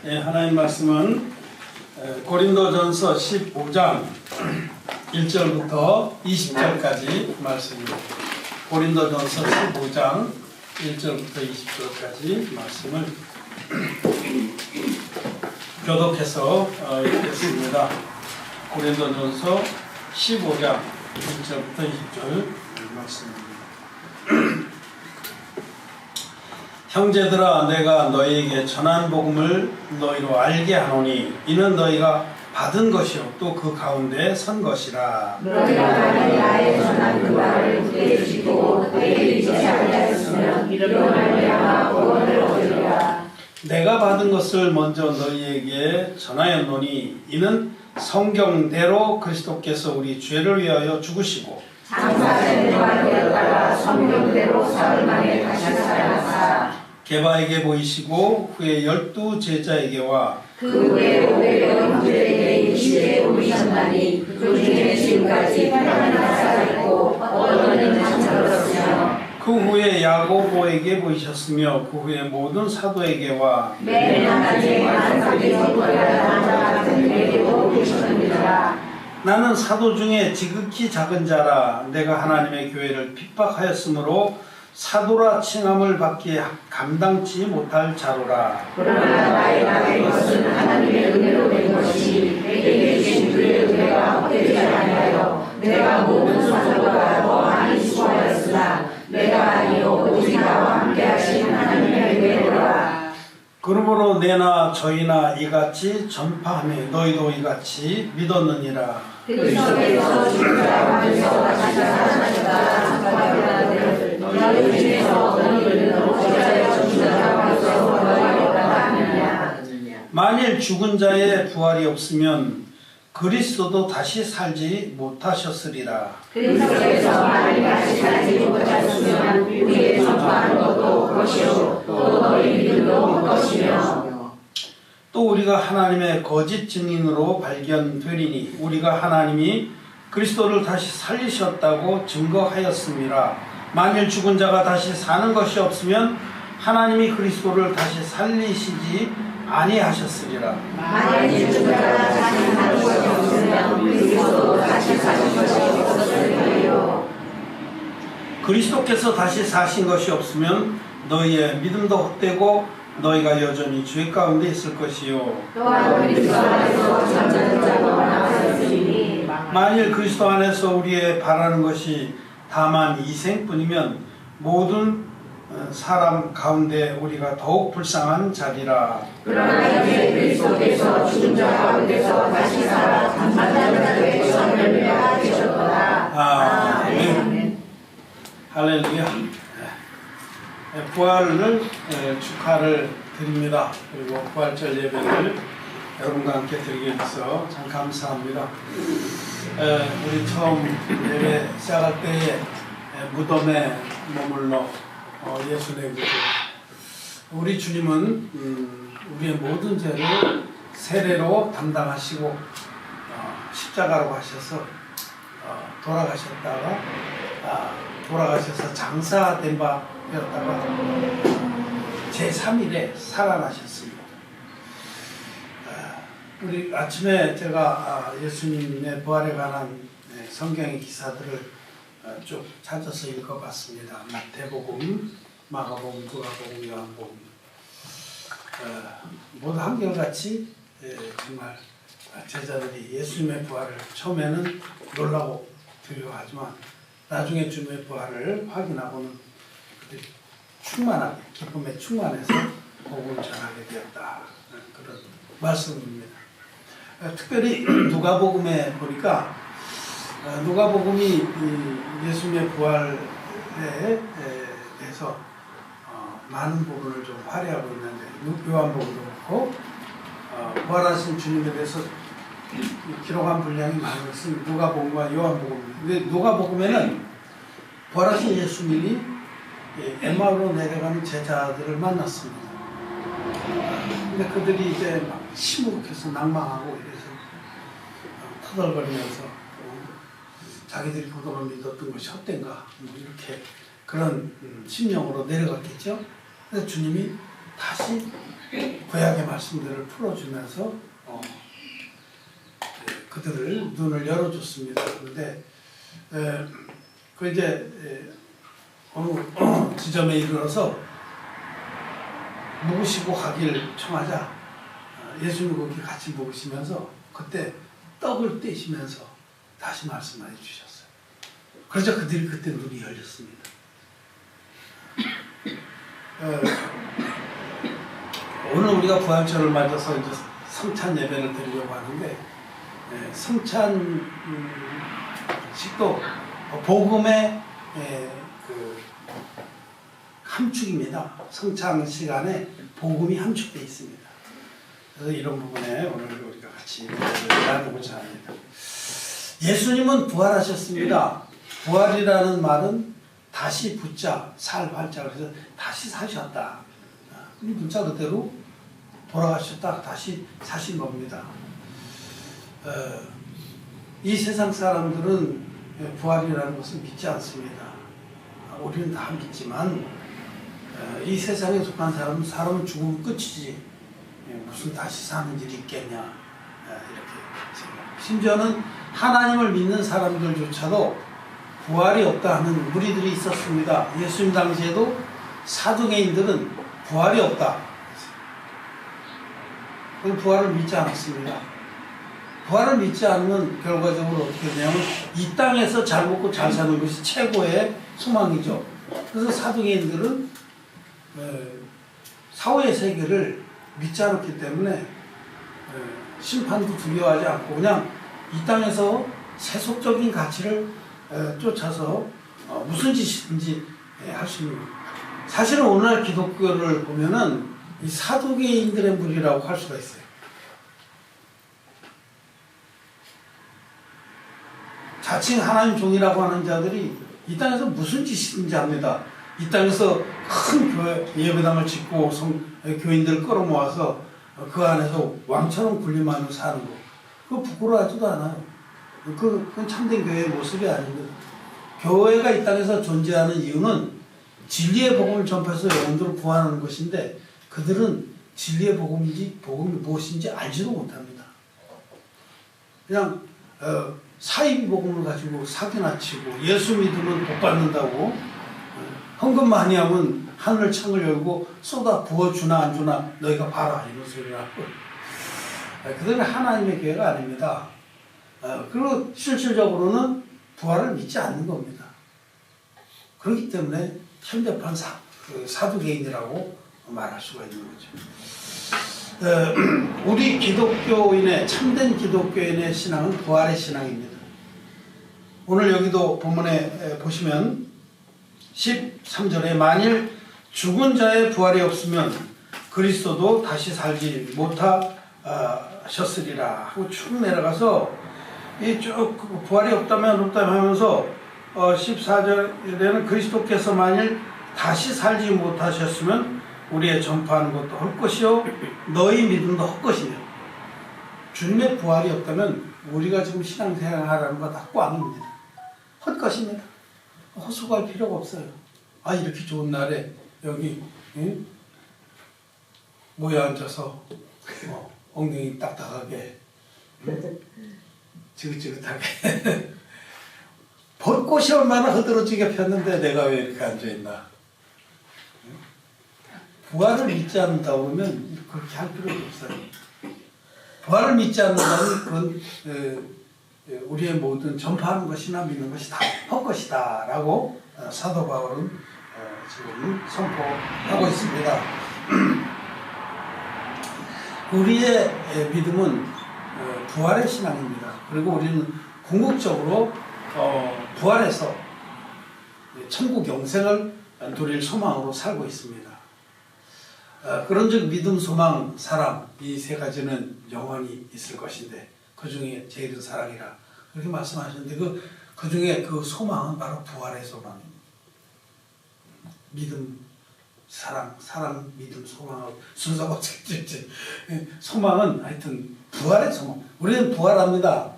예, 하나님 말씀은 고린도전서 15장 1절부터 20절까지 말씀입니다. 고린도전서 15장 1절부터 20절까지 말씀을 교독해서 읽겠습니다. 고린도전서 15장 1절부터 20절 말씀입니다. 형제들아, 내가 너희에게 전한 복음을 너희로 알게 하노니 이는 너희가 받은 것이요 또 그 가운데 선 것이라. 너희가 만일 나의 전한 그 말을 굳게 지키고 내게 잊지 아니하였으면 이로 말미암아 구원을 얻으리라. 내가 받은 것을 먼저 너희에게 전하였노니 이는 성경대로 그리스도께서 우리 죄를 위하여 죽으시고 장사된 말되었다가 성경대로 사흘 만에 다시 살아나사 게바에게 보이시고 후에 12 제자에게와 그 후에 500여 형제에게 일시에 보이셨나니 그 중에 지금까지 8만이나 살아있고 어떤 잠들었으며 그 후에 야고보에게 보이셨으며 그 후에 모든 사도에게와 매일 한가지 만삭이 성도야 남자 같은 에게도 보이셨느니라. 나는 사도 중에 지극히 작은 자라. 내가 하나님의 교회를 핍박하였으므로 사도라 칭함을 받기에 감당치 못할 자로라. 그러나 나의 받은 것은 하나님의 은혜로 된 것이 내게 주신 그의 은혜가 헛되지 아니하여 내가 모든 사도보다 더 많이 수고하였으나 내가 아니요 오직 나와 함께 하신 하나님의 은혜로라. 그러므로 내나 저희나 이같이 전파하며 너희도 이같이 믿었느니라. 그리스도께서 죽은 자와 하면서 다시 살아나셨다 전파하였다들 너희 중에서 어떤 이들은 어찌하여 죽은 자와 하면서 부활하였다 하느냐. 만일 죽은 자의 부활이 없으면 그리스도도 다시 살지 못하셨으리라. 그리스도께서 만일 다시 살지 못하셨으면 우리의 전파하는 것도 헛것이요 또 너희 믿음도 헛것이며 또 우리가 하나님의 거짓 증인으로 발견되리니 우리가 하나님이 그리스도를 다시 살리셨다고 증거하였습니다. 만일 죽은 자가 다시 사는 것이 없으면 하나님이 그리스도를 다시 살리시지 아니하셨으리라. 만일 죽은 자가 다시 사는 것이 없으면 그리스도도 다시 사신 것이 없었으리요. 그리스도께서 다시 사신 것이 없으면 너희의 믿음도 헛되고 너희가 여전히 죄 가운데 있을 것이요. 또한 그리스도 안에서 잠자는 자도 많았으니 만일 그리스도 안에서 우리의 바라는 것이 다만 이생뿐이면 모든 사람 가운데 우리가 더욱 불쌍한 자리라. 그러나 이제 그리스도께서 죽은 자 가운데서 다시 살아 잠자는 자들의 선열매가 되셨도다. 아멘. 할렐루야. 부활을 축하를 드립니다. 그리고 부활절 예배를 여러분과 함께 드리게 돼서 참 감사합니다. 우리 처음 예배 시작할 때에 무덤에 머물러 예수 내고 우리 주님은 우리의 모든 죄를 세례로 담당하시고 십자가로 가셔서 돌아가셔서 장사된 바 되었다가 제3일에 살아나셨습니다. 우리 아침에 제가 예수님의 부활에 관한 성경의 기사들을 쭉 찾아서 읽어봤습니다. 마태복음, 마가복음, 누가복음, 요한복음 모두 한결같이 정말 제자들이 예수님의 부활을 처음에는 놀라고 두려워하지만 나중에 주님의 부활을 확인하고는 그들이 충만하게 기쁨에 충만해서 복음을 전하게 되었다. 그런 말씀입니다. 특별히 누가복음에 보니까 누가복음이 예수님의 부활에 대해서 많은 부분을 좀 발휘하고 있는데 요한복음도 그렇고 부활하신 주님에 대해서 기록한 분량이 많은 것은 누가복음과 요한복음. 근데 누가복음에는 부활하신 예수님이 엠마오로 내려가는 제자들을 만났습니다. 근데 그들이 이제 막 시무룩해서 낭망하고 이래서 터덜거리면서 자기들이 그동안 믿었던 것이 헛된가 뭐 이렇게 그런 심령으로 내려갔겠죠. 그래서 주님이 다시 구약의 말씀들을 풀어주면서 그들을 눈을 열어줬습니다. 그런데 그 이제 어느 지점에 이르러서 묵으시고 가기를 청하자 예수님 거기 같이 묵으시면서 그때 떡을 떼시면서 다시 말씀해 주셨어요. 그래서 그들이 그때 눈이 열렸습니다. 오늘 우리가 부활절을 맞아서 이제 성찬 예배를 드리려고 하는데 성찬식도 복음의 그 함축입니다. 성찬 시간에 복음이 함축되어 있습니다. 그래서 이런 부분에 오늘 우리가 같이 나누고자 합니다. 예수님은 부활하셨습니다. 부활이라는 말은 다시 붙자, 살 발자, 그래서 다시 사셨다. 이 문자 그대로 돌아가셨다, 다시 사신 겁니다. 이 세상 사람들은 부활이라는 것을 믿지 않습니다. 우리는 다 믿지만 이 세상에 속한 사람은 죽으면 끝이지 무슨 다시 사는 일이 있겠냐 이렇게 생각합니다. 심지어는 하나님을 믿는 사람들조차도 부활이 없다 하는 무리들이 있었습니다. 예수님 당시에도 사두개인들은 부활이 없다. 부활을 믿지 않았습니다. 부활을 믿지 않으면 결과적으로 어떻게 되냐면 이 땅에서 잘 먹고 잘 사는 것이 최고의 소망이죠. 그래서 사두개인들은 사후의 세계를 믿지 않았기 때문에 심판도 두려워하지 않고 그냥 이 땅에서 세속적인 가치를 쫓아서 무슨 짓이든지 할 수 있는 거예요. 사실은 오늘날 기독교를 보면은 이 사두개인들의 무리라고 할 수가 있어요. 자칭 하나님 종이라고 하는 자들이 이 땅에서 무슨 짓이든지 합니다. 이 땅에서 큰 교회 예배당을 짓고 교인들을 끌어모아서 그 안에서 왕처럼 군림하며 사는 거, 그거 부끄러워하지도 않아요. 그건 참된 교회의 모습이 아닙니다. 교회가 이 땅에서 존재하는 이유는 진리의 복음을 전파해서 영혼들을 구하는 것인데 그들은 진리의 복음이 무엇인지 알지도 못합니다. 그냥 사이비 복음을 가지고 사기나 치고 예수 믿으면 복 받는다고 헌금 많이 하면 하늘 창을 열고 쏟아 부어주나 안 주나 너희가 봐라 이런 소리를 하고 그들은 하나님의 교회가 아닙니다. 그리고 실질적으로는 부활을 믿지 않는 겁니다. 그렇기 때문에 현대판 사두개인이라고 말할 수가 있는 거죠. 우리 기독교인의 참된 기독교인의 신앙은 부활의 신앙입니다. 오늘 여기도 본문에 보시면 13절에 만일 죽은 자의 부활이 없으면 그리스도도 다시 살지 못하셨으리라 하고 쭉 내려가서 쭉 부활이 없다면 하면서 14절에는 그리스도께서 만일 다시 살지 못하셨으면 우리의 전파하는 것도 헛것이요 너희 믿음도 헛것이며 주님의 부활이 없다면 우리가 지금 신앙생활하는 거 다 꽝입니다. 헛것입니다. 헛수고할 필요가 없어요. 이렇게 좋은 날에 여기 모여 앉아서 엉덩이 딱딱하게 지긋지긋하게 벚꽃이 얼마나 흐드러지게 폈는데 내가 왜 이렇게 앉아있나. 부활을 믿지 않는다 보면 그렇게 할 필요가 없어요. 부활을 믿지 않는다면 그건 우리의 모든 전파하는 것이나 믿는 것이 다 헛것이다 라고 사도 바울은 지금 선포하고 있습니다. 우리의 믿음은 부활의 신앙입니다. 그리고 우리는 궁극적으로 부활해서 천국 영생을 누릴 소망으로 살고 있습니다. 그런즉 믿음, 소망, 사랑 이 세 가지는 영원히 있을 것인데 그 중에 제일은 사랑이라 그렇게 말씀하셨는데 그 중에 그 소망은 바로 부활의 소망입니다. 믿음, 사랑, 믿음, 소망하고 순서가 어떻게 될지 소망은 하여튼 부활의 소망. 우리는 부활합니다.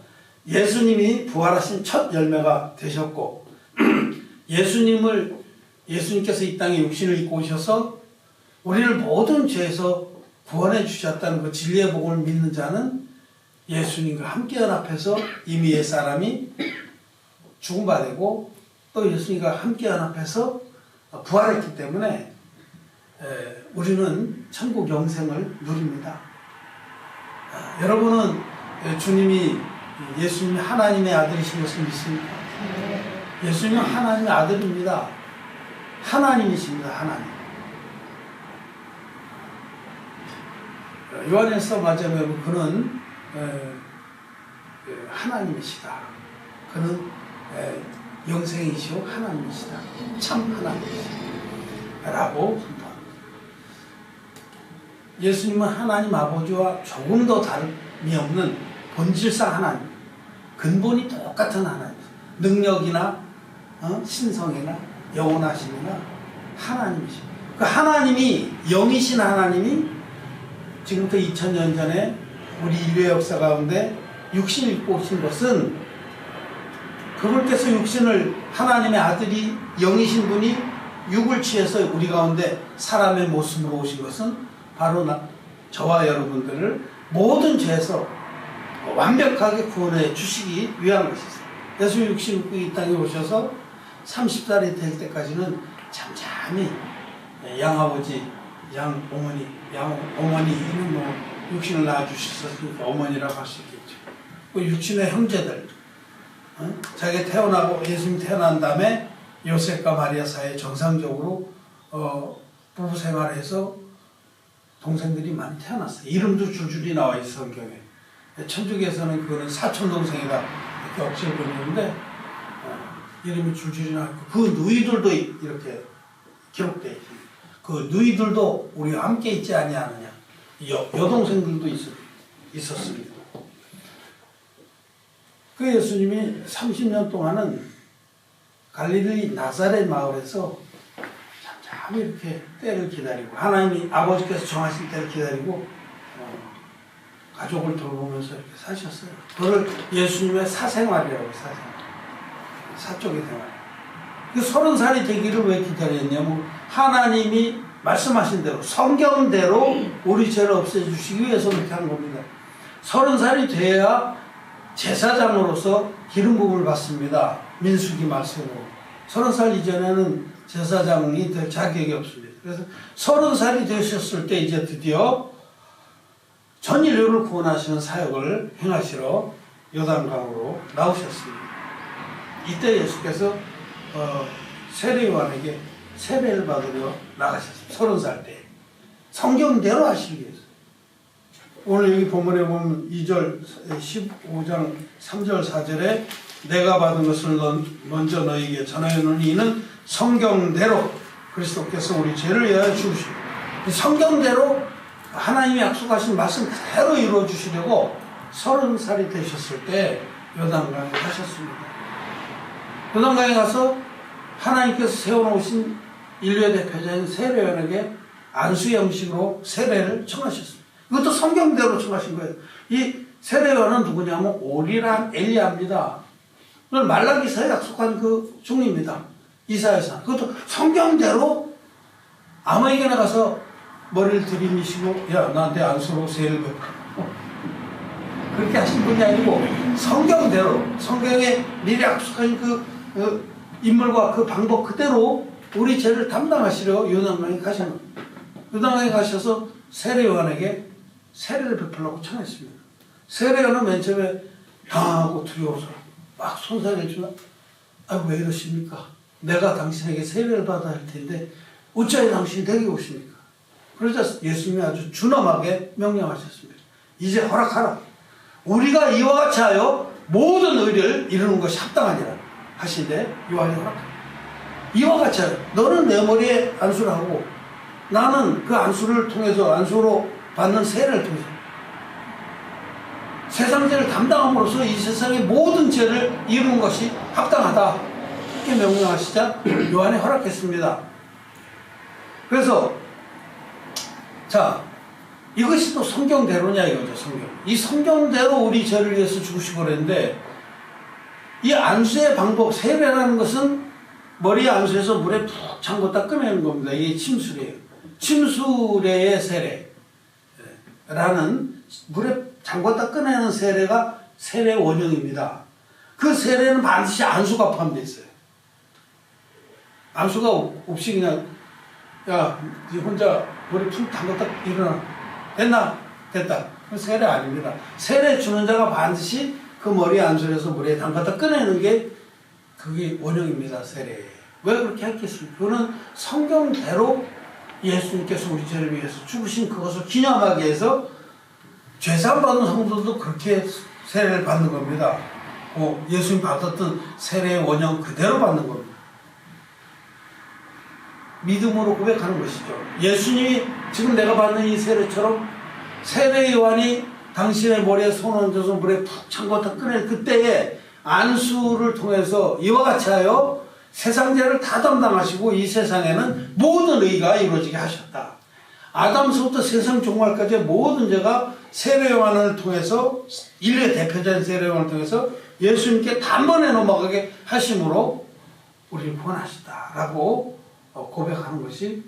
예수님이 부활하신 첫 열매가 되셨고 예수님께서 이 땅에 육신을 입고 오셔서 우리를 모든 죄에서 구원해 주셨다는 그 진리의 복음을 믿는 자는 예수님과 함께 연합해서 이미 옛사람이 죽음 받고 또 예수님과 함께 연합해서 부활했기 때문에 우리는 천국 영생을 누립니다. 여러분은 주님이 예수님이 하나님의 아들이신 것을 믿습니까? 예수님은 하나님의 아들입니다. 하나님이십니다. 하나님. 요한에서 말하자면 그는 하나님이시다. 그는 영생이시오 하나님이시다. 참 하나님이시다. 라고 선포합니다. 예수님은 하나님 아버지와 조금 더 다름이 없는 본질상 하나님, 근본이 똑같은 하나님, 능력이나 신성이나 영원하심이나 하나님이십니다. 그 하나님이 영이신 하나님이 지금부터 2000년 전에 우리 인류의 역사 가운데 육신을 입고 오신 것은 그분께서 육신을 하나님의 아들이 영이신 분이 육을 취해서 우리 가운데 사람의 모습으로 오신 것은 바로 저와 여러분들을 모든 죄에서 완벽하게 구원해 주시기 위한 것이죠. 예수님 육신 입고 이 땅에 오셔서 30살이 될 때까지는 잠잠히 양아버지, 양어머니는 뭐 육신을 낳아주셨으니까 어머니라고 할 수 있겠죠. 그 육신의 형제들, 자기가 태어나고 예수님 태어난 다음에 요셉과 마리아 사이에 정상적으로 부부 생활해서 동생들이 많이 태어났어요. 이름도 줄줄이 나와 있어 성경에. 천주교에서는 그거는 사촌동생이다 이렇게 억지로 부르는데 이름이 줄줄이 나와 있고 그 누이들도 이렇게 기록되어 있습니다. 그 누이들도 우리와 함께 있지 아니하느냐. 여동생들도 있었습니다. 그 예수님이 30년 동안은 갈릴리 나사렛 마을에서 잠잠히 이렇게 때를 기다리고 하나님이 아버지께서 정하신 때를 기다리고 가족을 돌보면서 이렇게 사셨어요. 그걸 예수님의 사생활이라고 해요. 사적의 생활. 그 30살이 되기를 왜 기다렸냐면 하나님이 말씀하신 대로 성경대로 우리 죄를 없애주시기 위해서 그렇게 한 겁니다. 30살이 돼야 제사장으로서 기름 부음을 받습니다. 민수기 말씀으로. 30살 이전에는 제사장이 될 자격이 없습니다. 그래서 30살이 되셨을 때 이제 드디어 전 인류를 구원하시는 사역을 행하시러 요단강으로 나오셨습니다. 이때 예수께서 세례요한에게 세례를 받으러 나가셨습니다. 30살 때. 성경대로 하시기 위해서. 오늘 여기 본문에 보면 2절, 15장 3절, 4절에 내가 받은 것을 먼저 너에게 전하였느니 이는 성경대로 그리스도께서 우리 죄를 위하여 죽으시고 성경대로 하나님이 약속하신 말씀 그대로 이루어 주시려고 30살이 되셨을 때 요단강에 가셨습니다. 요단강에 가서 하나님께서 세워놓으신 인류의 대표자인 세례요한에게 안수 형식으로 세례를 청하셨습니다. 이것도 성경대로 청하신 거예요. 이 세례요한은 누구냐면 오리란 엘리야입니다. 그걸 말라기서에 약속한 그 종입니다. 이사야서. 그것도 성경대로 아무에게나 가서 머리를 들이미시고 야 나한테 안수로 세례를 베풀어. 그렇게 하신 분이 아니고 성경대로 성경에 미리 약속한 그 인물과 그 방법 그대로 우리 죄를 담당하시려 요단강에 가신 겁니다. 요단강에 가셔서 세례요한에게 세례를 베풀라고 청했습니다. 세례요한은 맨 처음에 당하고 두려워서 막 손사래지만 왜 이러십니까? 내가 당신에게 세례를 받아야 할 텐데 어찌하여 당신이 되게 오십니까? 그러자 예수님이 아주 준엄하게 명령하셨습니다. 이제 허락하라. 우리가 이와 같이 하여 모든 의를 이루는 것이 합당하니라 하시는데 요한이 허락합니다. 이와 같이 하여 너는 내 머리에 안수를 하고 나는 그 안수를 통해서 안수로 받는 세례를 통해서 세상 죄를 담당함으로써 이 세상의 모든 죄를 이루는 것이 합당하다. 이렇게 명령하시자 요한이 허락했습니다. 그래서 자 이것이 또 성경대로냐 이거죠. 성경. 이 성경대로 우리 죄를 위해서 죽으시고 그랬는데 이 안수의 방법 세례라는 것은 머리에 안수해서 물에 푹 잠궜다 꺼내는 겁니다. 이게 침수례예요. 침수례의 세례. 물에 잠궜다 꺼내는 세례가 세례 원형입니다. 그 세례는 반드시 안수가 포함되어 있어요. 안수가 없이 그냥 야, 네 혼자 머리 툭 담갔다 일어나. 됐나? 됐다. 그 세례 아닙니다. 세례 주는 자가 반드시 그 머리에 안수해서 물에 담갔다 꺼내는 게 그게 원형입니다. 세례. 왜 그렇게 했겠습니까? 그거는 성경대로 예수님께서 우리 죄를 위해서 죽으신 그것을 기념하기 위해서 죄사함 받는 성도도 그렇게 세례를 받는 겁니다. 예수님 받았던 세례의 원형 그대로 받는 겁니다. 믿음으로 고백하는 것이죠. 예수님이 지금 내가 받는 이 세례처럼 세례 요한이 당신의 머리에 손 얹어서 물에 푹 잠궜다 꺼낼 그때에 안수를 통해서 이와 같이 하여 세상 죄를 다 담당하시고 이 세상에는 모든 의가 이루어지게 하셨다. 아담서부터 세상 종말까지의 모든 죄가 세례 요한을 통해서 인류의 대표자인 세례 요한을 통해서 예수님께 단번에 넘어가게 하심으로 우리를 구원하시다라고 고백하는 것이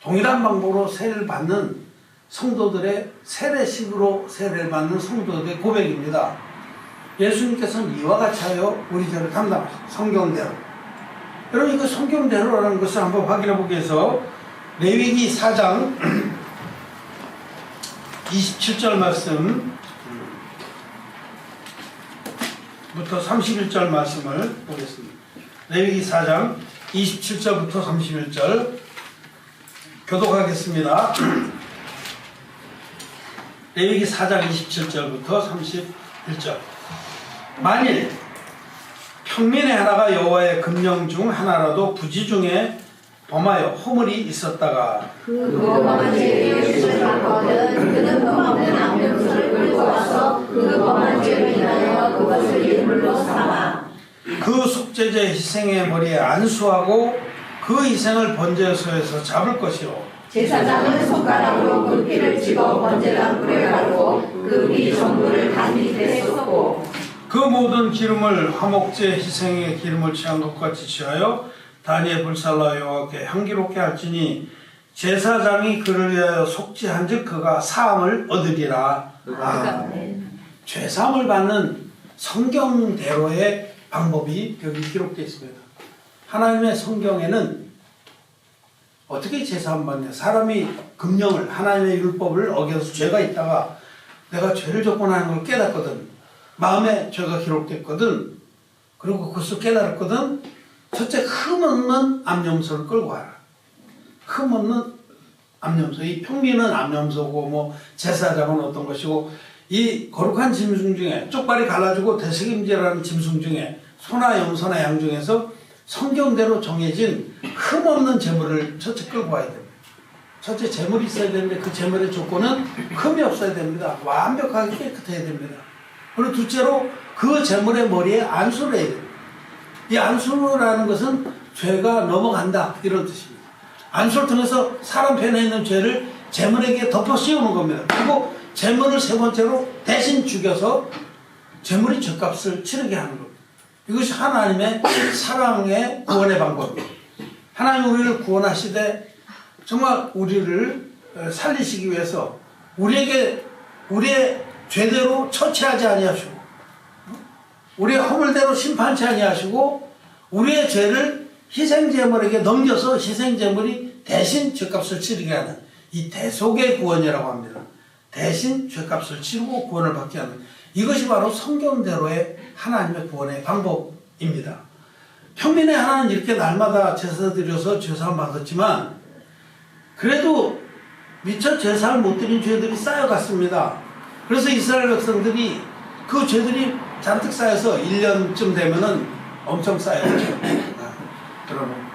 동일한 방법으로 세례를 받는 성도들의 세례식으로 세례를 받는 성도들의 고백입니다. 예수님께서는 이와 같이 하여 우리 죄를 담당하셨다. 성경대로. 여러분 이거 성경대로라는 것을 한번 확인해 보기 위해서 레위기 4장 27절 말씀 부터 31절 말씀을 보겠습니다. 레위기 4장 27절부터 31절 교독하겠습니다. 레위기 4장 27절부터 31절. 만일 평민의 하나가 여호와의 금령 중 하나라도 부지 중에 범하여 허물이 있었다가 그 범한 죄의 빚을 갚거든 그는 범없는 암염소를 끌고 와서 그 범한 죄를 인하여 그것을 예물로 삼아 그 속죄제 희생의 머리에 안수하고 그 희생을 번제소에서 잡을 것이요 제사장은 손가락으로 그 피를 집어 번제단 불에 가르고 그 피 전부를 단 밑에 쏟고 그 모든 기름을 화목제 희생의 기름을 취한 것 같이 취하여 단위에 불살라 여호와께 향기롭게 할지니 제사장이 그를 위하여 속죄한 즉 그가 사함을 얻으리라. 죄사함을 받는 성경대로의 방법이 여기 기록되어 있습니다. 하나님의 성경에는 어떻게 제사함 받냐? 사람이 금령을 하나님의 율법을 어겨서 죄가 있다가 내가 죄를 졌고 나는 걸 깨닫거든. 마음에 죄가 기록됐거든. 그리고 그것을 깨달았거든. 첫째 흠없는 암염소를 끌고 와라. 흠없는 암염소. 이 평민은 암염소고 제사장은 어떤 것이고 이 거룩한 짐승 중에 쪽발이 갈라지고 대식임제라는 짐승 중에 소나 염소나 양 중에서 성경대로 정해진 흠없는 제물을 첫째 끌고 와야 됩니다. 첫째 제물이 있어야 되는데 그 제물의 조건은 흠이 없어야 됩니다. 완벽하게 깨끗해야 됩니다. 그리고 둘째로 그 제물의 머리에 안수를 해야 됩니다. 이 안수라는 것은 죄가 넘어간다 이런 뜻입니다. 안수를 통해서 사람 편에 있는 죄를 제물에게 덮어 씌우는 겁니다. 그리고 제물을 세 번째로 대신 죽여서 제물이 죗값을 치르게 하는 겁니다. 이것이 하나님의 사랑의 구원의 방법입니다. 하나님 우리를 구원하시되 정말 우리를 살리시기 위해서 우리에게 우리의 죄대로 처치하지 아니하시고 우리의 허물대로 심판치 아니하시고 우리의 죄를 희생제물에게 넘겨서 희생제물이 대신 죗값을 치르게 하는 이 대속의 구원이라고 합니다. 대신 죗값을 치르고 구원을 받게 하는 이것이 바로 성경대로의 하나님의 구원의 방법입니다. 평민의 하나는 이렇게 날마다 제사 드려서 죄사함 받았지만 그래도 미처 제사를 못 드린 죄들이 쌓여갔습니다. 그래서 이스라엘 백성들이 그 죄들이 잔뜩 쌓여서 1년쯤 되면은 엄청 쌓였죠. 그러면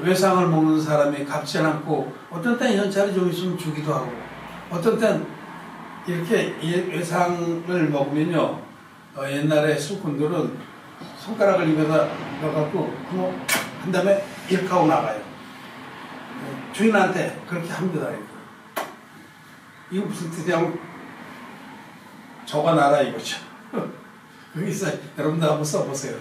외상을 먹는 사람이 갚지 않고 어떤 때는 현찰이 좀 있으면 주기도 하고 어떤 때는 이렇게 외상을 먹으면요 옛날에 술꾼들은 손가락을 입에다 넣어갖고 한 다음에 이렇게 하고 나가요. 주인한테 그렇게 합니다. 이거 무슨 뜻이냐면 적어놔라 이거죠. 여기 있어요. 여러분들 한번 써보세요.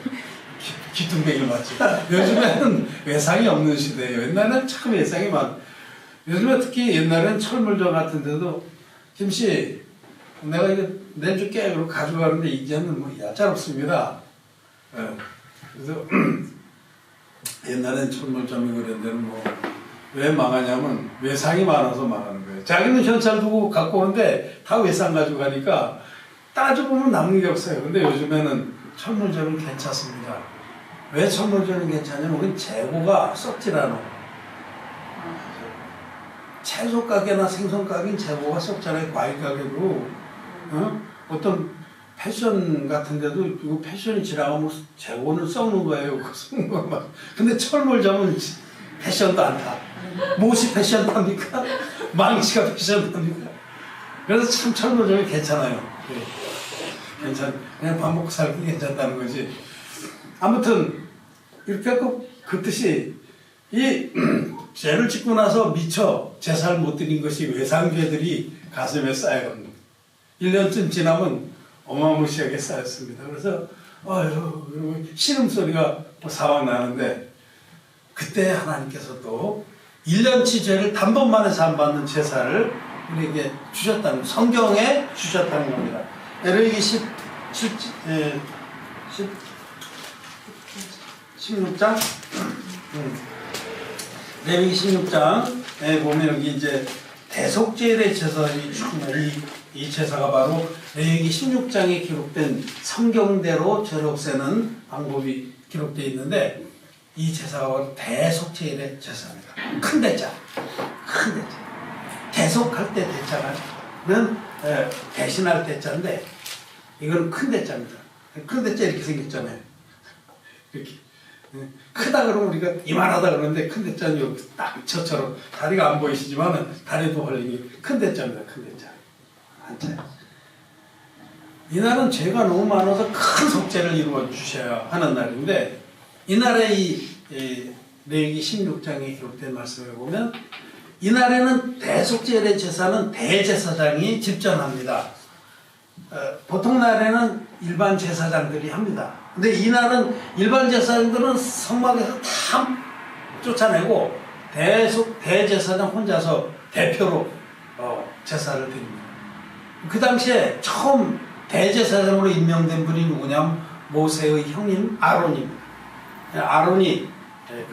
기둥뱅이를 맞죠. 요즘에는 외상이 없는 시대예요. 옛날에는 참 외상이 막 요즘에 특히 옛날엔 철물점 같은 데도 김씨 내가 이거 내줄게 그러고 가져가는데 이제는 뭐 얄짤없습니다. 예. 그래서 옛날엔 철물점이 그런 데는 뭐 왜 망하냐면 외상이 많아서 망하는 거예요. 자기는 현찰 두고 갖고 오는데 다 외상 가지고 가니까 따져보면 남는 게 없어요. 근데 요즘에는 철물점은 괜찮습니다. 왜 철물점이 괜찮냐면 우리 재고가 썩질 않아. 채소 가게나 생선 가게는 재고가 썩잖아요. 과일 가게도. 어떤 패션 같은 데도 이거 패션이 지나가면 재고는 썩는 거예요. 썩는 거 막. 근데 철물점은 패션도 않다. 못이 패션도 합니까? 망치가 패션도 합니까? 그래서 참 철물점이 괜찮아요. 네. 그냥 밥 먹고 살기 괜찮다는 거지. 아무튼 이렇게 그 뜻이 이 죄를 짓고 나서 미처 제사를 못 드린 것이 외상죄들이 가슴에 쌓여갑니다. 1년쯤 지나면 어마무시하게 쌓였습니다. 그래서 어휴 신음소리가 사방 나는데 그때 하나님께서 또 1년치 죄를 단번만에 사함받는 제사를 우리에게 주셨다는, 성경에 주셨다는 겁니다. 레위기 16장 레위기 16장에 보면 여기 이제 대속죄의 제사이 이 제사가 바로 레위기 16장에 기록된 성경대로 죄를 없애는 방법이 기록되어 있는데 이 제사가 바로 대속죄의 제사입니다. 큰 대자, 큰 대자. 대속할 때 대자는 대신할 대자인데 이건 큰 대자입니다. 큰 대자 이렇게 생겼잖아요. 이렇게. 크다 그러면 우리가 이만하다 그러는데 큰 대자는 여기 딱 저처럼 다리가 안 보이시지만은 다리도 벌리기 큰 대자입니다. 큰 대자. 한자. 이날은 죄가 너무 많아서 큰 속죄를 이루어 주셔야 하는 날인데 이날의 이 레위기 16장에 기록된 말씀을 보면 이날에는 대속죄의 제사는 대제사장이 집전합니다. 보통 날에는 일반 제사장들이 합니다. 근데 이날은 일반 제사장들은 성막에서 다 쫓아내고 대제사장 혼자서 대표로 제사를 드립니다. 그 당시에 처음 대제사장으로 임명된 분이 누구냐면 모세의 형님 아론입니다. 아론이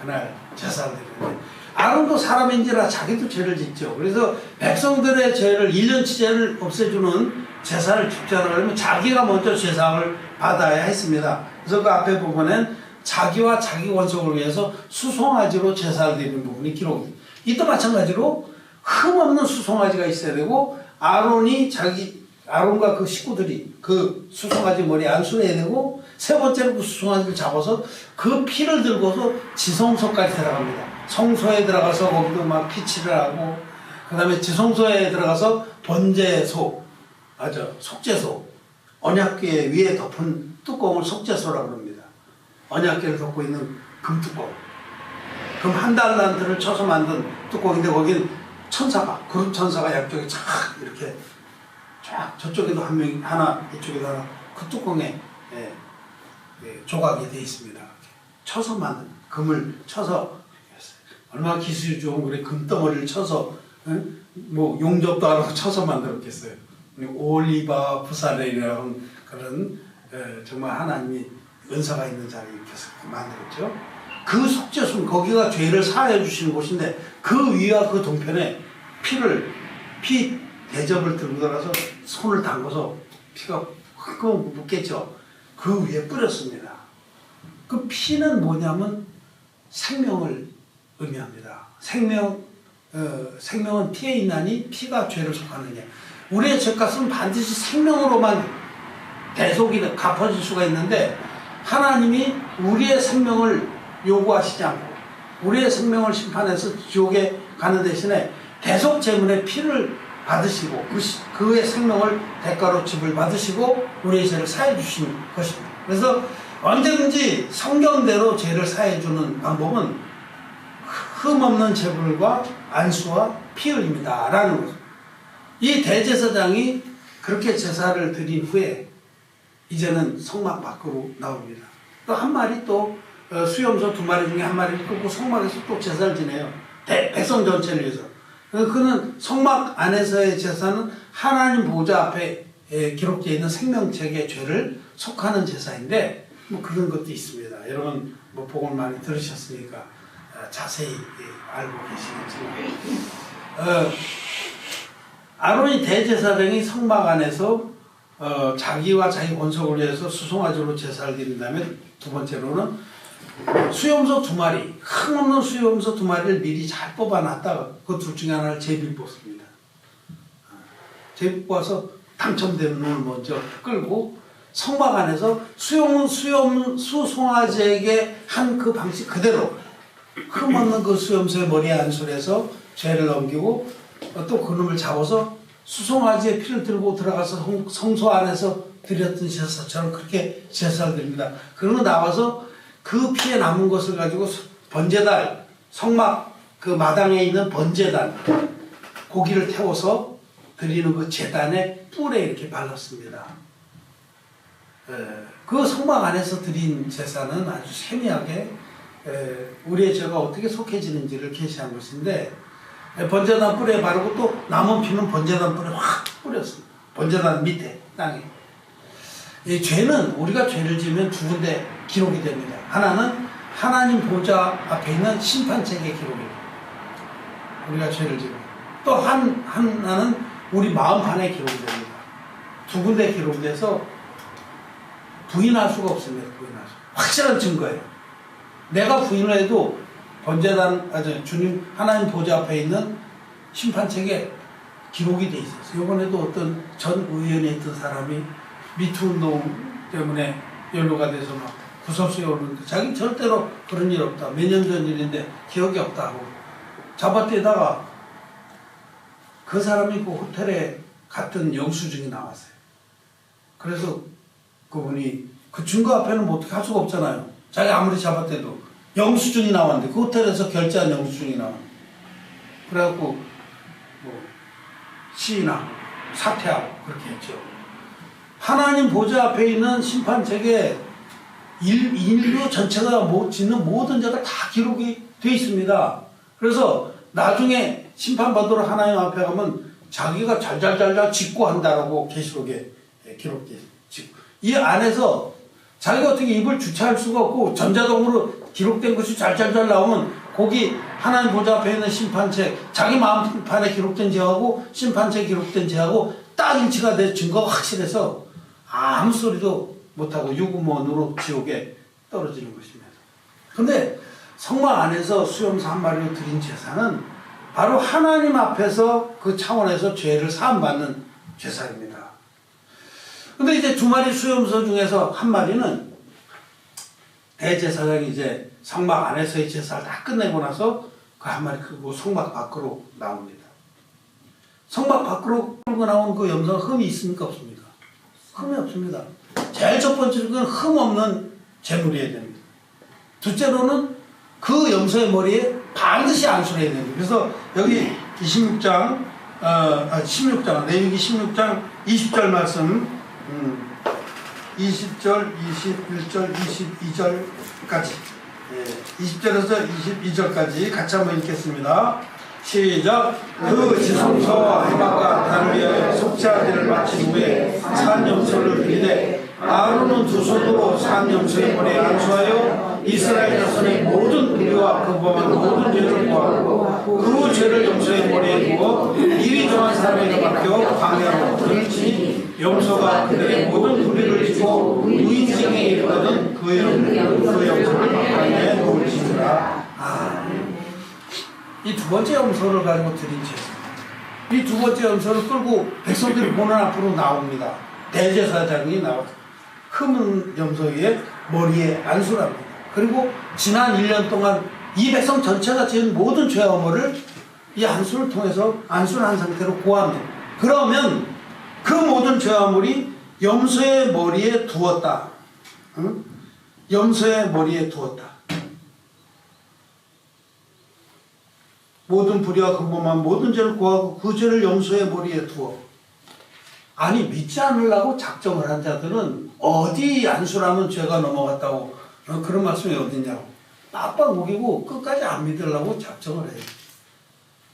그날 제사를 드리는데 아론도 사람인지라 자기도 죄를 짓죠. 그래서 백성들의 죄를 1년치 죄를 없애주는 제사를 집전하려면 자기가 먼저 제사를 받아야 했습니다. 그래서 그 앞에 부분엔 자기와 자기 원속을 위해서 수송아지로 제사를 드리는 부분이 기록됩니다. 이도 마찬가지로 흠없는 수송아지가 있어야 되고 아론과 그 식구들이 그 수송아지 머리에 안수해야 되고 세 번째로 그 수송아지를 잡아서 그 피를 들고서 지성소까지 들어갑니다. 성소에 들어가서 거기도 막 피칠을 하고 그 다음에 지성소에 들어가서 번제소 속죄소 언약궤 위에 덮은 뚜껑을 속죄소라고 합니다. 언약궤를 덮고 있는 금뚜껑 금 한 달란트를 쳐서 만든 뚜껑인데 거긴 그룹 천사가 양쪽에 쫙 이렇게 쫙 저쪽에도 한 명이 하나 이쪽에도 하나 그 뚜껑에 조각이 되어 있습니다. 쳐서 만든 금을 쳐서 얼마나 기술이 좋은 그래 금덩어리를 쳐서 뭐 용접도 안 하고 쳐서 만들었겠어요. 올리바 부사레이라는 그런 정말 하나님이 은사가 있는 자리 이렇게 만들었죠. 그 속죄소는 거기가 죄를 사하여 주시는 곳인데 그 위와 그 동편에 피 대접을 들고 들어가서 손을 담궈서 피가 흙거 묻겠죠. 그 위에 뿌렸습니다. 그 피는 뭐냐면 생명을 의미합니다. 생명은 피에 있나니 피가 죄를 속하느냐. 우리의 죄값은 반드시 생명으로만 대속이 갚아질 수가 있는데 하나님이 우리의 생명을 요구하시지 않고 우리의 생명을 심판해서 지옥에 가는 대신에 대속 제물의 피를 받으시고 그의 생명을 대가로 지불받으시고 우리의 죄를 사해 주신 것입니다. 그래서 언제든지 성경대로 죄를 사해 주는 방법은 흠없는 제물과 안수와 피 흘립니다 라는 거죠. 이 대제사장이 그렇게 제사를 드린 후에 이제는 성막 밖으로 나옵니다. 또 한 마리 또 수염소 2마리 중에 한 마리를 끌고 성막에서 또 제사를 지내요. 백성 전체를 위해서. 그는 성막 안에서의 제사는 하나님 보좌 앞에 기록되어 있는 생명책의 죄를 속하는 제사인데 뭐 그런 것도 있습니다. 여러분 뭐 복음 많이 들으셨으니까 자세히 알고 계시겠지만 아론이 대제사장이 성막 안에서 자기와 자기 권속을 위해서 수송아지로 제사를 드린다면 두 번째로는 수염소 2마리, 흠없는 수염소 2마리를 미리 잘 뽑아놨다가 그 둘 중에 하나를 제비 뽑습니다. 제비 뽑아서 당첨된 놈을 먼저 끌고 성막 안에서 수송아지에게 한 그 방식 그대로 흠없는 그 수염소의 머리에 안술해서 죄를 넘기고 또 그놈을 잡아서 수송아지의 피를 들고 들어가서 성소 안에서 드렸던 제사처럼 그렇게 제사를 드립니다. 그러고 나와서 그 피에 남은 것을 가지고 번제단, 성막 그 마당에 있는 번제단 고기를 태워서 드리는 그 제단의 뿔에 이렇게 발랐습니다. 그 성막 안에서 드린 제사는 아주 세미하게 우리의 죄가 어떻게 속해지는지를 계시한 것인데 번제단 뿔에 바르고 또 남은 피는 번제단 뿔에 확 뿌렸습니다. 번제단 밑에 땅에. 이 죄는 우리가 죄를 지으면 두 군데 기록이 됩니다. 하나는 하나님 보좌 앞에 있는 심판책에 기록입니다. 우리가 죄를 지으면. 또 하나는 우리 마음판에 기록이 됩니다. 두 군데 기록이 돼서 부인할 수가 없습니다. 부인할 수. 확실한 증거예요. 내가 부인을 해도 번제단, 주님 하나님 보좌 앞에 있는 심판책에 기록이 돼 있었어요. 이번에도 어떤 전 의원에 있던 사람이 미투 운동 때문에 연루가 돼서 막 구설수에 오르는데 자기 절대로 그런 일 없다. 몇 년 전 일인데 기억이 없다고 잡아떼다가 그 사람이 그 호텔에 갔던 영수증이 나왔어요. 그래서 그분이 그 증거 앞에는 뭐 어떻게 할 수가 없잖아요. 자기 아무리 잡아떼도 영수증이 나왔는데 그 호텔에서 결제한 영수증이 나왔는데 그래갖고 뭐 시인하고 사퇴하고 그렇게 했죠. 하나님 보좌 앞에 있는 심판책에 인류 전체가 짓는 모든 죄가 다 기록이 되어 있습니다. 그래서 나중에 심판받으러 하나님 앞에 가면 자기가 잘잘잘잘 짓고 한다라고 계시록에 기록되어 있습니다. 이 안에서 자기가 어떻게 입을 주체할 수가 없고 전자동으로 기록된 것이 잘잘잘 나오면 거기 하나님 보좌 앞에 있는 심판책, 자기 마음판에 기록된 죄하고 심판책에 기록된 죄하고 딱 일치가 돼 증거가 확실해서 아무 소리도 못하고 유구먼으로 지옥에 떨어지는 것입니다. 그런데 성막 안에서 수염소 1마리로 드린 제사는 바로 하나님 앞에서 그 차원에서 죄를 사함받는 제사입니다. 근데 이제 2마리 수염소 중에서 1마리는 대제사장이 이제 성막 안에서의 제사를 다 끝내고 나서 그 1마리 끌고 성막 밖으로 나옵니다. 성막 밖으로 끌고 나온 그 염소가 흠이 있습니까? 없습니까? 흠이 없습니다. 제일 첫 번째로는 흠 없는 제물이어야 됩니다. 둘째로는 그 염소의 머리에 반드시 안수를 해야 됩니다. 그래서 여기 16장, 레위기 16장 20절 말씀, 20절, 21절, 22절까지, 20절에서 22절까지 같이 한번 읽겠습니다. 시작. 그 지성소와 회막과 단을 위하여 속죄하기를 마친 후에 산 염소를 드리되 아론은 두 손으로 산 염소의 머리에 안수하여 이스라엘 자손의 모든 불의와 범한 모든 죄를 고하고 그 죄를 염소의 머리에 부어 이리 정한 사람에게 맡겨 광야로 들을 치니 염소가 그들의 모든 불의를 지고 무인징에 이르거든 그 염소를 광야에 놓을지니라. 이 두 번째 염소를 가지고 드린 제사. 이 두 번째 염소를 끌고 백성들이 보는 앞으로 나옵니다. 대제사장이 나와서 흠은 염소 위에 머리에 안수를 합니다. 그리고 지난 1년 동안 이 백성 전체가 지은 모든 죄와 허물을 이 안수를 통해서 안수를 한 상태로 고합니다. 그러면 그 모든 죄와 허물이 염소의 머리에 두었다. 응? 염소의 머리에 두었다. 모든 불의와 근범한 모든 죄를 고하고 그 죄를 염소의 머리에 두어. 아니 믿지 않으려고 작정을 한 자들은 어디 안수라면 죄가 넘어갔다고 그런 말씀이 어딨냐고 빡빡 우기고 끝까지 안 믿으려고 작정을 해요.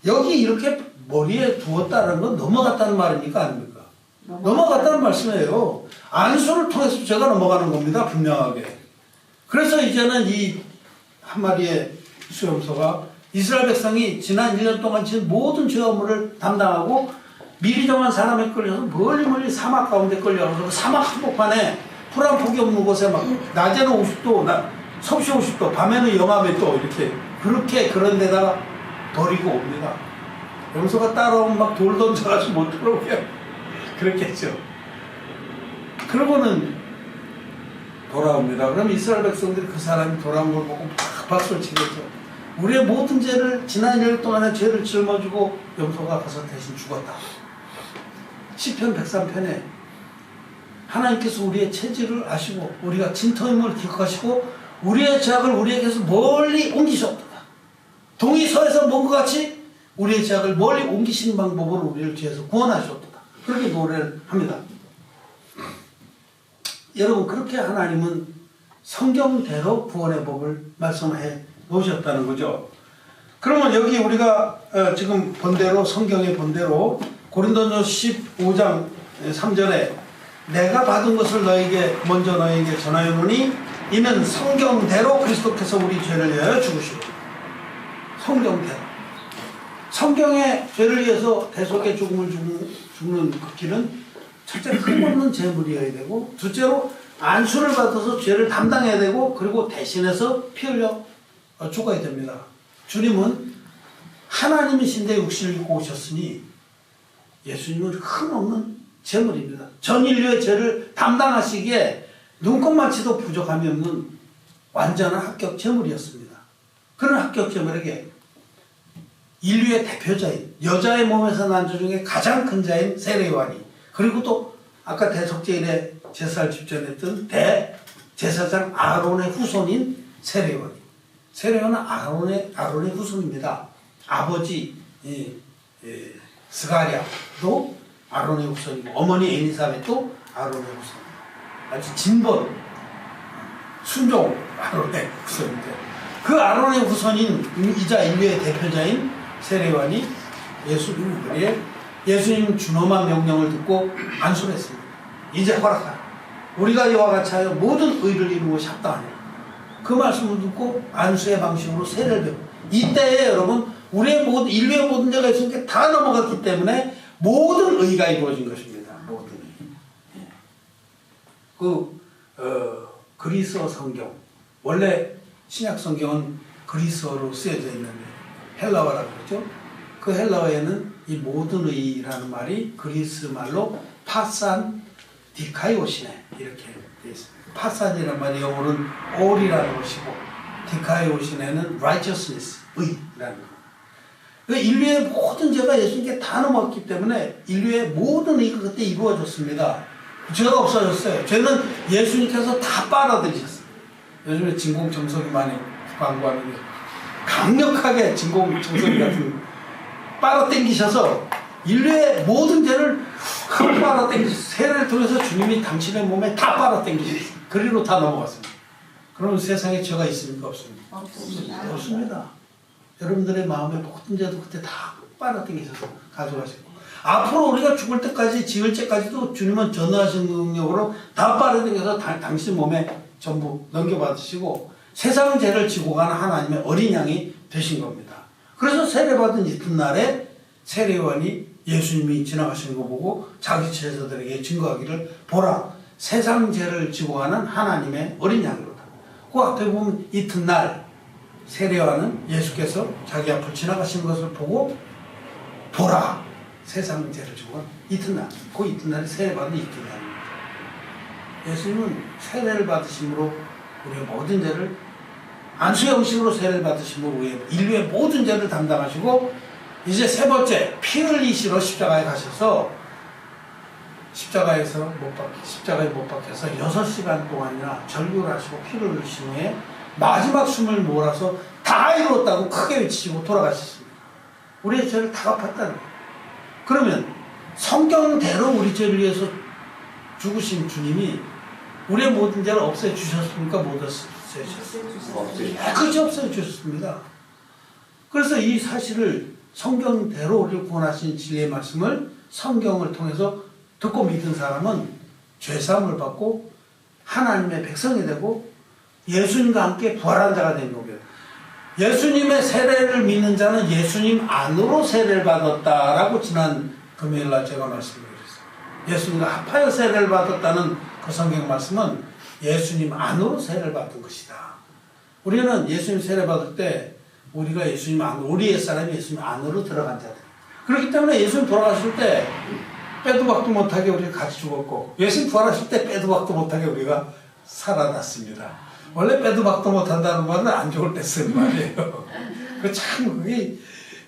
여기 이렇게 머리에 두었다는 건 넘어갔다는 말입니까? 아닙니까? 넘어갔다는 말씀이에요. 안수를 통해서 죄가 넘어가는 겁니다. 분명하게. 그래서 이제는 이 한 마리의 수염소가 이스라엘 백성이 지난 1년 동안 지은 모든 죄 업무를 담당하고 미리 정한 사람에 끌려서 멀리 사막 가운데 끌려가서 그 사막 한복판에 풀 한 폭이 없는 곳에 막 낮에는 50도, 섭씨 50도, 밤에는 영하몇 도 이렇게 그런 데다가 버리고 옵니다. 염소가 따라오면 막 돌 던져가지고 못 들어오게 그랬겠죠. 그러고는 돌아옵니다. 그럼 이스라엘 백성들이 그 사람이 돌아온 걸 보고 막 박수를 치겠죠. 우리의 모든 죄를 지난 1년 동안의 죄를 짊어지고 염소가 가서 대신 죽었다. 시편 103편에 하나님께서 우리의 체질을 아시고 우리가 진토임을 기억하시고 우리의 죄악을 우리에게서 멀리 옮기셨다. 동이 서에서 먼 것 같이 우리의 죄악을 멀리 옮기신 방법으로 우리를 죄에서 구원하셨다. 그렇게 노래를 합니다. 여러분, 그렇게 하나님은 성경대로 구원의 법을 말씀해 놓으셨다는 거죠. 그러면 여기 우리가 지금 본대로, 성경의 본대로 고린도전서 15장 3절에 내가 받은 것을 먼저 너에게 전하였노니 이는 성경대로 그리스도께서 우리 죄를 위하여 죽으시고, 성경대로. 성경의 죄를 위해서 대속의 죽음을 죽는 그 길은 첫째 흠없는 제물이어야 되고, 둘째로 안수를 받아서 죄를 담당해야 되고, 그리고 대신해서 피 흘려 죽어야 됩니다. 주님은 하나님이신데 육신을 입고 오셨으니 예수님은 흠없는 제물입니다. 전 인류의 죄를 담당하시기에 눈꼽만치도 부족함이 없는 완전한 합격 제물이었습니다. 그런 합격 제물에게 인류의 대표자인 여자의 몸에서 난 자 중에 가장 큰 자인 세례요한이, 그리고 또 아까 대속죄일에 제사를 집전했던 대제사장 아론의 후손인 세례요한이, 세례요한은 아론의 후손입니다. 아버지 스가랴도 아론의 후손이고 어머니 엘리사벳도 아론의 후손. 아주 진본 순종 아론의 후손인데, 그 아론의 후손인 이자 인류의 대표자인 세례요한이 예수님 준엄한 명령을 듣고 안수를 했습니다. 이제 허락하라. 우리가 이와 같이 하여 모든 의를 이루고 합당하니, 그 말씀을 듣고 안수의 방식으로 세례를 배우고, 이때에 여러분 인류의 모든 죄가 있으니까 다 넘어갔기 때문에 모든 의가 이루어진 것입니다. 모든 의. 그리스어 성경, 원래 신약 성경은 그리스어로 쓰여져 있는데 헬라어라고 그러죠. 그 헬라어에는 이 모든 의라는 말이 그리스 말로 파산 디카이오시네 이렇게 되어 있습니다. 파산이라는 말이 영어로는 all이라는 것이고, 디카이오시네는 righteousness, 의라는 것. 인류의 모든 죄가 예수님께 다 넘어갔기 때문에 인류의 모든 의가 그때 이루어졌습니다. 죄가 없어졌어요. 죄는 예수님께서 다 빨아들이셨어요. 요즘에 진공청소기 많이 광고하는데 강력하게 진공청소기 같은 빨아당기셔서 인류의 모든 죄를 빨아당기셔서 세례를 통해서 주님이 당신의 몸에 다 빨아당기셨어요. 그리로 다 넘어갔습니다. 그러면 세상에 죄가 있습니까? 없습니까? 없습니다. 여러분들의 마음에 모든 죄도 그때 다 빨아당기셔서 가져가시고, 앞으로 우리가 죽을 때까지 지을 때까지도 주님은 전능하신 능력으로 다 빨아당겨서 당신 몸에 전부 넘겨받으시고 세상 죄를 지고 가는 하나님의 어린 양이 되신 겁니다. 그래서 세례받은 이튿날에 세례요한이 예수님이 지나가시는 거 보고 자기 제자들에게 증거하기를, 보라 세상 죄를 지고 가는 하나님의 어린 양이로다. 그 앞에 보면 이튿날 세례요한은 예수께서 자기 앞을 지나가시는 것을 보고, 보라 세상 죄를 지고 간 이튿날, 그 이튿날이 세례받은 이튿날입니다. 예수님은 세례를 받으심으로 우리의 모든 죄를, 안수의 형식으로 세례를 받으심으로 우리의 인류의 모든 죄를 담당하시고, 이제 세 번째 피 흘리시러 십자가에 가셔서 십자가에 못 박혀서 6시간 동안이나 절규를 하시고 피를 흘리신 후에 마지막 숨을 몰아서 다 이루었다고 크게 외치시고 돌아가셨습니다. 우리의 죄를 다 갚았다는 거예요. 그러면 성경대로 우리 죄를 위해서 죽으신 주님이 우리의 모든 죄를 없애주셨습니까? 못 없애주셨습니까? 그렇죠, 없애주셨습니다. 그래서 이 사실을 성경대로 우리를 구원하신 진리의 말씀을 성경을 통해서 듣고 믿은 사람은 죄사함을 받고 하나님의 백성이 되고 예수님과 함께 부활한 자가 되는 거고요. 예수님의 세례를 믿는 자는 예수님 안으로 세례를 받았다라고 지난 금요일날 제가 말씀드렸어요. 예수님과 합하여 세례를 받았다는 그 성경 말씀은 예수님 안으로 세례를 받은 것이다. 우리는 예수님 세례 받을 때 우리가 예수님 안으로, 우리 옛사람이 예수님 안으로 들어간 자들. 그렇기 때문에 예수님 돌아가실 때 빼도 박도 못하게 우리가 같이 죽었고, 예수님 부활하실 때 빼도 박도 못하게 우리가 살아났습니다. 원래 빼도 박도 못한다는 말은 안 좋을 때 쓰는 말이에요. 참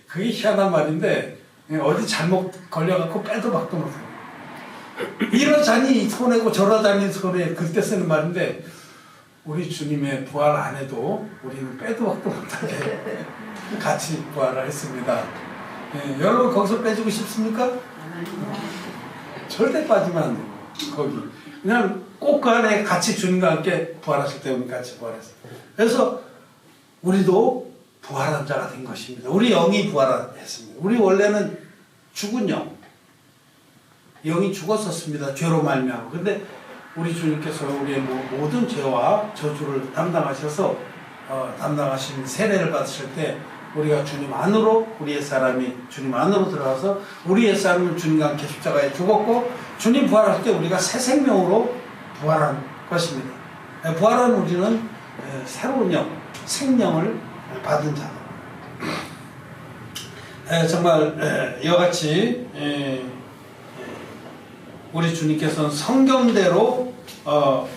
그게 희한한 말인데, 어디 잘못 걸려갖고 빼도 박도 못하고 이러자니 손해고 저러자니 손해, 그때 쓰는 말인데, 우리 주님의 부활 안 해도 우리는 빼도 박도 못하게 같이 부활을 했습니다. 여러분 거기서 빼주고 싶습니까? 절대 빠지면 안 돼요. 거기 그냥 꼭 그 안에 같이 주님과 함께 부활하실 때 우리 같이 부활했어요. 그래서 우리도 부활한 자가 된 것입니다. 우리 영이 부활했습니다. 우리 원래는 죽은 영이 죽었었습니다. 죄로 말미암아. 근데 우리 주님께서 우리의 모든 죄와 저주를 담당하셔서 담당하신 세례를 받으실 때 우리가 주님 안으로, 우리의 사람이 주님 안으로 들어가서 우리의 사람은 주님과 함께 십자가에 죽었고, 주님 부활할 때 우리가 새 생명으로 부활한 것입니다. 부활한 우리는 새로운 영, 생명을 받은 자다. 정말 이와같이 우리 주님께서는 성경대로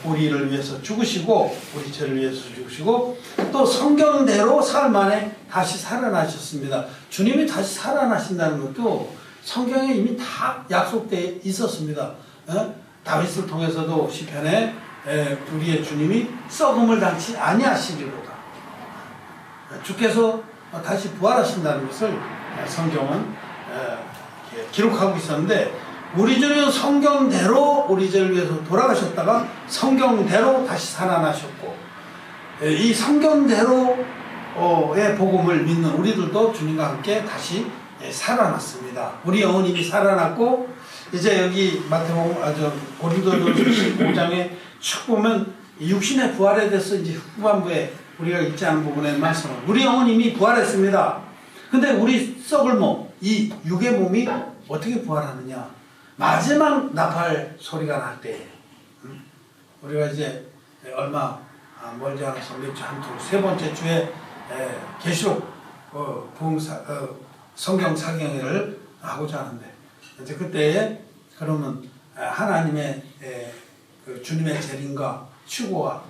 우리를 위해서 죽으시고, 우리 죄를 위해서 죽으시고, 또 성경대로 사흘 만에 다시 살아나셨습니다. 주님이 다시 살아나신다는 것도 성경에 이미 다 약속되어 있었습니다. 다윗을 통해서도 시편에 우리의 주님이 썩음을 당치 아니하시리로다. 주께서 다시 부활하신다는 것을 성경은 기록하고 있었는데, 우리 주님은 성경대로 우리 죄를 위해서 돌아가셨다가 성경대로 다시 살아나셨고, 이 성경대로의 복음을 믿는 우리들도 주님과 함께 다시 살아났습니다. 우리 영은 이미 살아났고, 이제 여기 고린도전서 15장에 쭉 보면 육신의 부활에 대해서 이제 후반부에 우리가 읽지 않은 부분에 말씀을, 우리 영은 이미 부활했습니다. 근데 우리 썩을 몸, 이 육의 몸이 어떻게 부활하느냐? 마지막 나팔 소리가 날 때, 우리가 이제 얼마 멀지 않아서 몇 주, 한 주, 세 번째 주에 계시록 성경 사경회를 하고자 하는데, 이제 그때 그러면 하나님의 그 주님의 재림과 추구와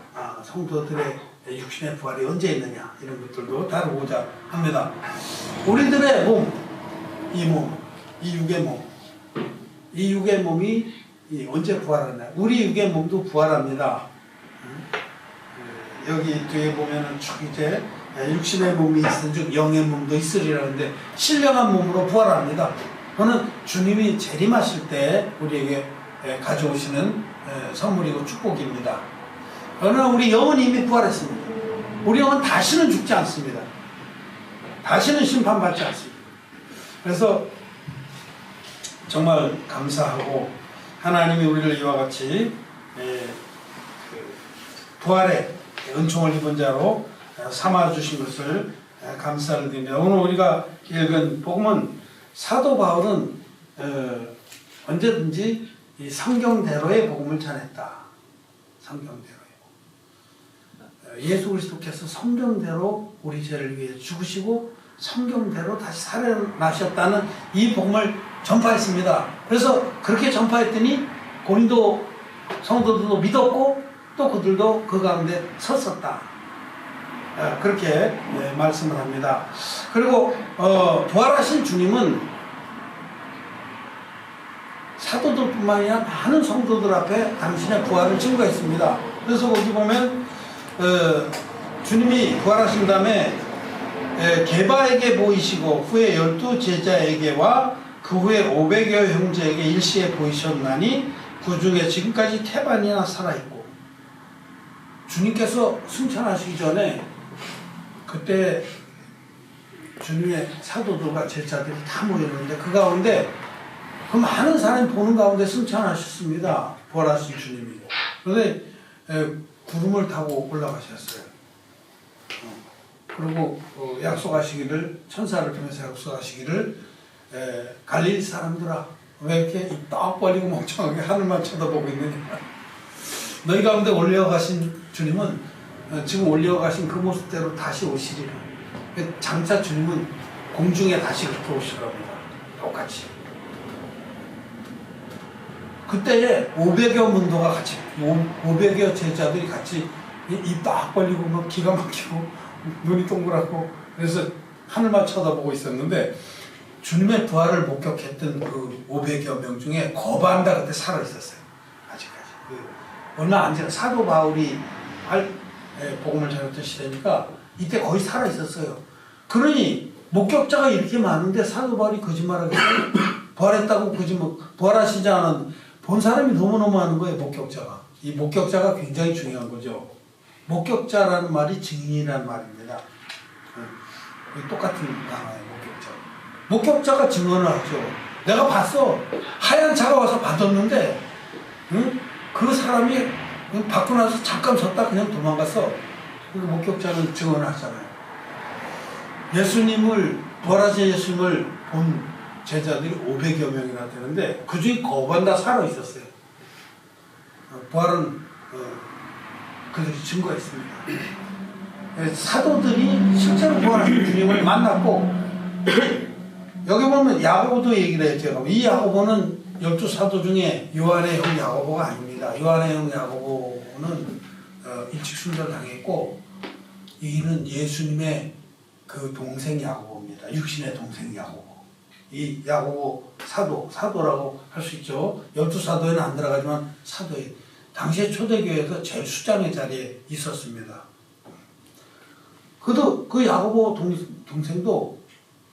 성도들의 육신의 부활이 언제 있느냐, 이런 것들도 다루고자 합니다. 우리들의 몸, 이 육의 몸이 언제 부활하냐? 우리 육의 몸도 부활합니다. 여기 뒤에 보면은 쭉 이제 육신의 몸이 있은 즉 영의 몸도 있으리라는데, 신령한 몸으로 부활합니다. 그거는 주님이 재림하실 때 우리에게 가져오시는 선물이고 축복입니다. 그러나 우리 영은 이미 부활했습니다. 우리 영은 다시는 죽지 않습니다. 다시는 심판받지 않습니다. 그래서 정말 감사하고, 하나님이 우리를 이와 같이 부활의 은총을 입은 자로 삼아주신 것을 감사를 드립니다. 오늘 우리가 읽은 복음은 사도 바울은 언제든지 이 성경대로의 복음을 전했다. 성경대로의 복음. 예수 그리스도께서 성경대로 우리 죄를 위해 죽으시고 성경대로 다시 살아나셨다는 이 복음을 전파했습니다. 그래서 그렇게 전파했더니 고린도 성도들도 믿었고, 또 그들도 그 가운데 섰었다. 그렇게 말씀을 합니다. 그리고 부활하신 주님은 사도들뿐만 아니라 많은 성도들 앞에 당신의 부활을 증거했습니다. 그래서 거기 보면 주님이 부활하신 다음에 게바에게 보이시고 후에 12 제자에게와 그 후에 500여 형제에게 일시에 보이셨나니 그 중에 지금까지 태반이나 살아있고, 주님께서 승천하시기 전에 그때 주님의 사도들과 제자들이 다 모였는데 그 가운데 그 많은 사람이 보는 가운데 승천하셨습니다. 부활하신 주님이. 그런데 구름을 타고 올라가셨어요. 그리고 약속하시기를, 천사를 통해서 약속하시기를, 갈릴리 사람들아 왜 이렇게 입 딱 벌리고 멍청하게 하늘만 쳐다보고 있느냐. 너희 가운데 올려가신 주님은 지금 올려가신 그 모습대로 다시 오시리라. 장차 주님은 공중에 다시 그렇게 오실 겁니다. 똑같이. 그때에 500여 문도가 같이, 500여 제자들이 같이 입 딱 벌리고 막 기가 막히고 눈이 동그랗고 그래서 하늘만 쳐다보고 있었는데 주님의 부활을 목격했던 그 500여 명 중에 거반 다 그때 살아있었어요. 아직까지. 얼마 안 지나 사도 바울이 복음을 전했던 시대니까 이때 거의 살아있었어요. 그러니 목격자가 이렇게 많은데 사도 바울이 거짓말하겠어요? 부활했다고 거짓말, 부활하시지 않은 본 사람이 너무너무 많은 거예요. 목격자가. 이 목격자가 굉장히 중요한 거죠. 목격자라는 말이 증인이라는 말입니다. 똑같은 단어예요. 목격자가 증언을 하죠. 내가 봤어. 하얀 차가 와서 받았는데 그 사람이 받고 나서 잠깐 섰다 그냥 도망갔어. 그리고 목격자는 증언을 하잖아요. 예수님을, 부활하신 예수님을 본 제자들이 500여 명이나 되는데 그 중에 거반 다 살아있었어요. 부활은 그들이 증거했습니다. 사도들이 실제로 부활하신 주님을 만났고 여기 보면 야고보도 얘기를 했죠. 이 야고보는 12사도 중에 요한의 형 야고보가 아닙니다. 요한의 형 야고보는 일찍 순교당했고 이는 예수님의 그 동생 야고보입니다. 육신의 동생 야고보. 이 야고보 사도라고 할 수 있죠. 12사도에는 안 들어가지만 사도에 당시에 초대교회에서 제일 수장의 자리에 있었습니다. 그 야고보 동생도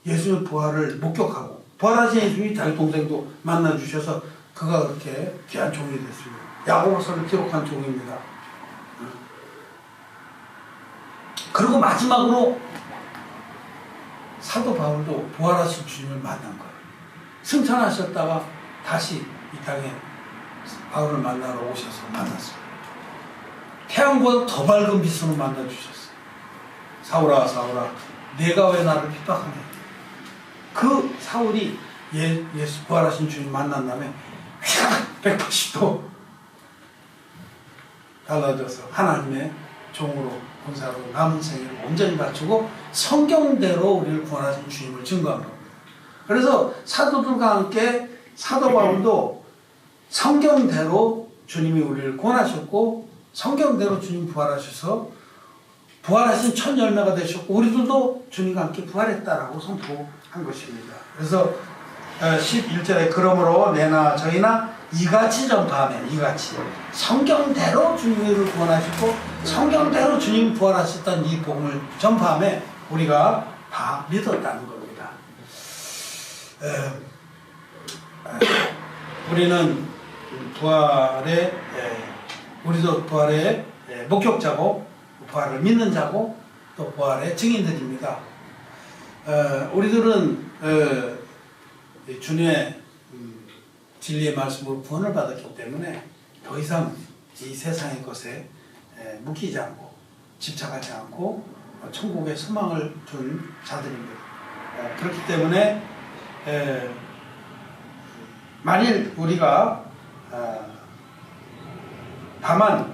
예수의 부활을 목격하고 부활하신 예수님이 자기 동생도 만나주셔서 그가 그렇게 귀한 종이 됐습니다. 야고보서를 기록한 종입니다. 그리고 마지막으로 사도 바울도 부활하신 주님을 만난 거예요. 승천하셨다가 다시 이 땅에 바울을 만나러 오셔서 만났어요. 태양보다 더 밝은 빛으로 만나주셨어요. 사울아 사울아 내가 왜 나를 핍박하냐. 그 사울이 예수 부활하신 주님 만난 다음에 180도 달라져서 하나님의 종으로 본사로 남은 생애를 온전히 바치고 성경대로 우리를 구원하신 주님을 증거한 겁니다. 그래서 사도들과 함께 사도 바울도 성경대로 주님이 우리를 구원하셨고 성경대로 주님 부활하셔서 부활하신 첫 열매가 되셨고 우리들도 주님과 함께 부활했다라고 선포한 것입니다. 그래서 11절에 그러므로 내나 저희나 이같이 전파하면 이같이 성경대로 주님을 구원하시고 성경대로 주님 부활하셨다는 이 복음을 전파하며 우리가 다 믿었다는 겁니다. 우리는 부활의 우리도 부활의 목격자고 부활을 믿는 자고 또 부활의 증인들입니다. 우리들은 주님의 진리의 말씀으로 구원을 받았기 때문에 더 이상 이 세상의 것에 묶이지 않고 집착하지 않고 천국의 소망을 둔 자들입니다. 그렇기 때문에 만일 우리가 다만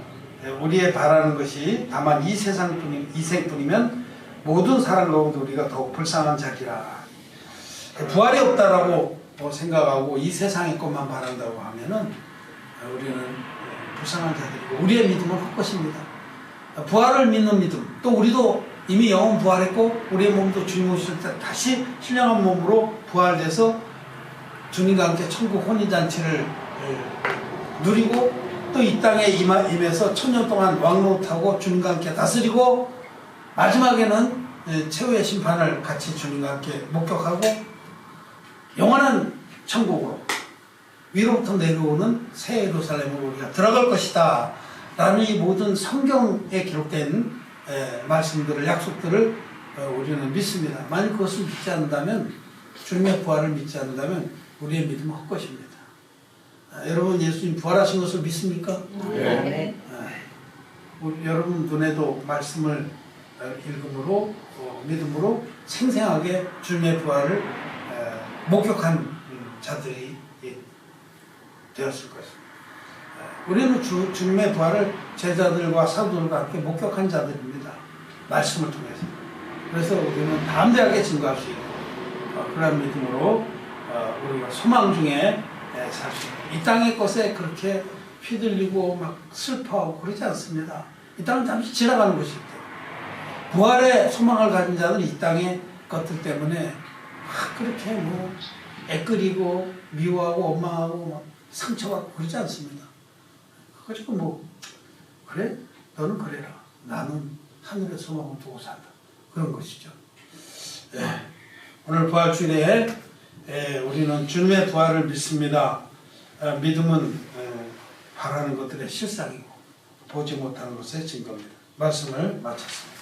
우리의 바라는 것이 다만 이 세상뿐이면 모든 사람 가운데 우리가 더욱 불쌍한 자기라. 부활이 없다라고 생각하고 이 세상의 것만 바란다고 하면은 우리는 불쌍한 자들이고 우리의 믿음은 헛것입니다. 부활을 믿는 믿음, 또 우리도 이미 영혼 부활했고 우리의 몸도 주님 오실 때 다시 신령한 몸으로 부활돼서 주님과 함께 천국 혼인잔치를 누리고 또 이 땅에 임해서 천년 동안 왕노릇하고 주님과 함께 다스리고 마지막에는 최후의 심판을 같이 주님과 함께 목격하고 영원한 천국으로 위로부터 내려오는 새 예루살렘으로 우리가 들어갈 것이다 라는 이 모든 성경에 기록된 말씀들을 약속들을 우리는 믿습니다. 만약 그것을 믿지 않는다면, 주님의 부활을 믿지 않는다면 우리의 믿음은 헛것입니다. 여러분 예수님 부활하신 것을 믿습니까? 네. 여러분 눈에도 말씀을 읽음으로 믿음으로 생생하게 주님의 부활을 목격한 자들이 되었을 것입니다. 우리는 주님의 부활을 제자들과 사도들과 함께 목격한 자들입니다. 말씀을 통해서. 그래서 우리는 담대하게 증거할 수 있고 그런 믿음으로 우리가 소망 중에 살 수 있고 이 땅의 것에 그렇게 휘둘리고 막 슬퍼하고 그러지 않습니다. 이 땅은 잠시 지나가는 것이기 때문에 부활의 소망을 가진 자는 이 땅의 것들 때문에 그렇게 뭐 애끓이고 미워하고 원망하고 막 상처받고 그러지 않습니다. 그리고 뭐 그래? 너는 그래라. 나는 하늘의 소망을 두고 산다. 그런 것이죠. 오늘 부활주일에 우리는 주님의 부활을 믿습니다. 믿음은 바라는 것들의 실상이고 보지 못하는 것의 증거입니다. 말씀을 마쳤습니다.